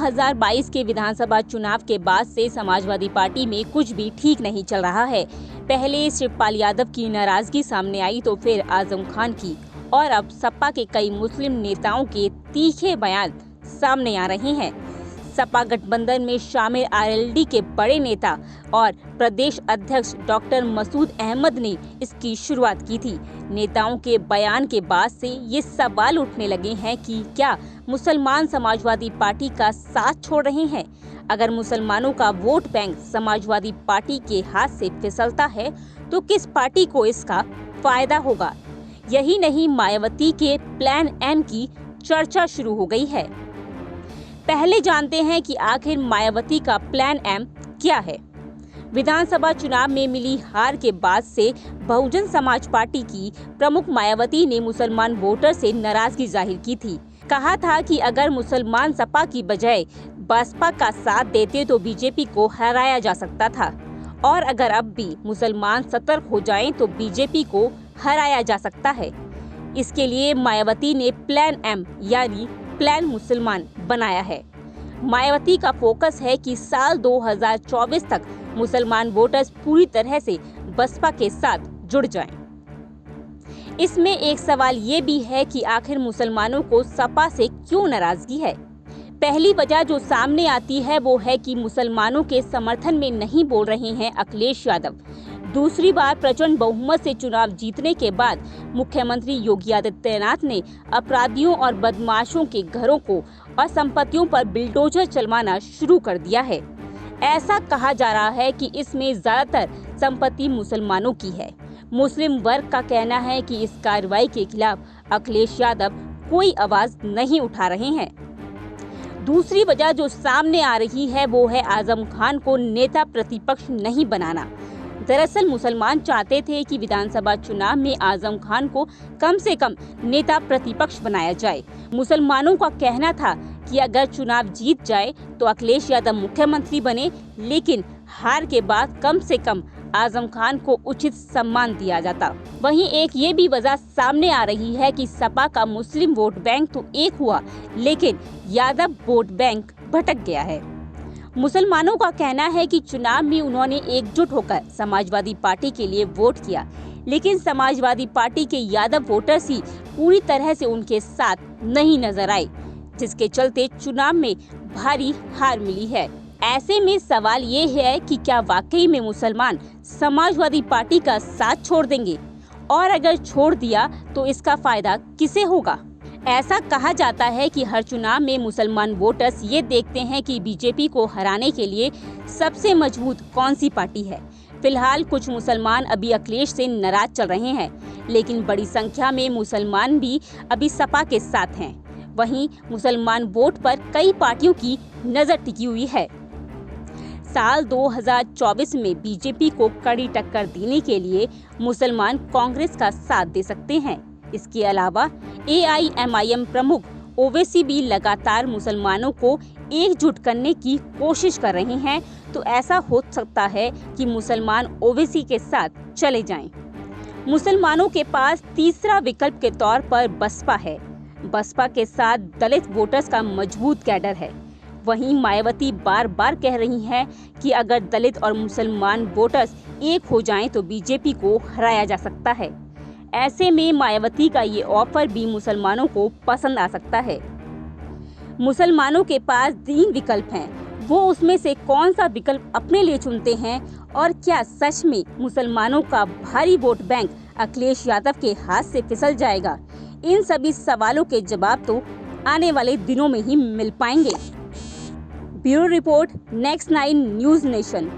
2022 के विधानसभा चुनाव के बाद से समाजवादी पार्टी में कुछ भी ठीक नहीं चल रहा है। पहले शिवपाल यादव की नाराजगी सामने आई तो फिर आजम खान की, और अब सपा के कई मुस्लिम नेताओं के तीखे बयान सामने आ रहे हैं। सपा गठबंधन में शामिल आरएलडी के बड़े नेता और प्रदेश अध्यक्ष डॉक्टर मसूद अहमद ने इसकी शुरुआत की थी। नेताओं के बयान के बाद से ये सवाल उठने लगे हैं कि क्या मुसलमान समाजवादी पार्टी का साथ छोड़ रहे हैं। अगर मुसलमानों का वोट बैंक समाजवादी पार्टी के हाथ से फिसलता है तो किस पार्टी को इसका फायदा होगा। यही नहीं, मायावती के प्लान एम की चर्चा शुरू हो गई है। पहले जानते हैं कि आखिर मायावती का प्लान एम क्या है। विधानसभा चुनाव में मिली हार के बाद से बहुजन समाज पार्टी की प्रमुख मायावती ने मुसलमान वोटर से नाराजगी जाहिर की थी। कहा था कि अगर मुसलमान सपा की बजाय बसपा का साथ देते तो बीजेपी को हराया जा सकता था, और अगर अब भी मुसलमान सतर्क हो जाएं तो बीजेपी को हराया जा सकता है। इसके लिए मायावती ने प्लान एम यानी प्लान मुसलमान बनाया है। मायावती का फोकस है कि साल 2024 तक मुसलमान वोटर्स पूरी तरह से बसपा के साथ जुड़ जाएं। इसमें एक सवाल ये भी है कि आखिर मुसलमानों को सपा से क्यों नाराजगी है। पहली वजह जो सामने आती है वो है कि मुसलमानों के समर्थन में नहीं बोल रहे हैं अखिलेश यादव। दूसरी बार प्रचंड बहुमत से चुनाव जीतने के बाद मुख्यमंत्री योगी आदित्यनाथ ने अपराधियों और बदमाशों के घरों को और संपत्तियों पर बिल्डोजर चलवाना शुरू कर दिया है। ऐसा कहा जा रहा है कि इसमें ज्यादातर संपत्ति मुसलमानों की है। मुस्लिम वर्ग का कहना है कि इस कार्रवाई के खिलाफ अखिलेश यादव कोई आवाज नहीं उठा रहे हैं। दूसरी वजह जो सामने आ रही है वो है आजम खान को नेता प्रतिपक्ष नहीं बनाना। दरअसल मुसलमान चाहते थे कि विधानसभा चुनाव में आजम खान को कम से कम नेता प्रतिपक्ष बनाया जाए। मुसलमानों का कहना था कि अगर चुनाव जीत जाए तो अखिलेश यादव मुख्यमंत्री बने, लेकिन हार के बाद कम से कम आजम खान को उचित सम्मान दिया जाता। वहीं एक ये भी वजह सामने आ रही है कि सपा का मुस्लिम वोट बैंक तो एक हुआ, लेकिन यादव वोट बैंक भटक गया है। मुसलमानों का कहना है कि चुनाव में उन्होंने एकजुट होकर समाजवादी पार्टी के लिए वोट किया, लेकिन समाजवादी पार्टी के यादव वोटर्स ही पूरी तरह से उनके साथ नहीं नजर आए, जिसके चलते चुनाव में भारी हार मिली है। ऐसे में सवाल ये है कि क्या वाकई में मुसलमान समाजवादी पार्टी का साथ छोड़ देंगे, और अगर छोड़ दिया तो इसका फायदा किसे होगा। ऐसा कहा जाता है कि हर चुनाव में मुसलमान वोटर्स ये देखते हैं कि बीजेपी को हराने के लिए सबसे मजबूत कौन सी पार्टी है। फिलहाल कुछ मुसलमान अभी अखिलेश से नाराज चल रहे हैं, लेकिन बड़ी संख्या में मुसलमान भी अभी सपा के साथ हैं। वहीं मुसलमान वोट पर कई पार्टियों की नजर टिकी हुई है। साल 2024 में बीजेपी को कड़ी टक्कर देने के लिए मुसलमान कांग्रेस का साथ दे सकते हैं। इसके अलावा AIMIM प्रमुख ओवैसी भी लगातार मुसलमानों को एकजुट करने की कोशिश कर रहे हैं, तो ऐसा हो सकता है कि मुसलमान ओवैसी के साथ चले जाएं। मुसलमानों के पास तीसरा विकल्प के तौर पर बसपा है। बसपा के साथ दलित वोटर्स का मजबूत कैडर है। वहीं मायावती बार बार कह रही हैं कि अगर दलित और मुसलमान वोटर्स एक हो जाएं तो बीजेपी को हराया जा सकता है। ऐसे में मायावती का ये ऑफर भी मुसलमानों को पसंद आ सकता है। मुसलमानों के पास 3 विकल्प हैं, वो उसमें से कौन सा विकल्प अपने लिए चुनते हैं, और क्या सच में मुसलमानों का भारी वोट बैंक अखिलेश यादव के हाथ से फिसल जाएगा। इन सभी सवालों के जवाब तो आने वाले दिनों में ही मिल पाएंगे। Bureau report, next 9 news nation.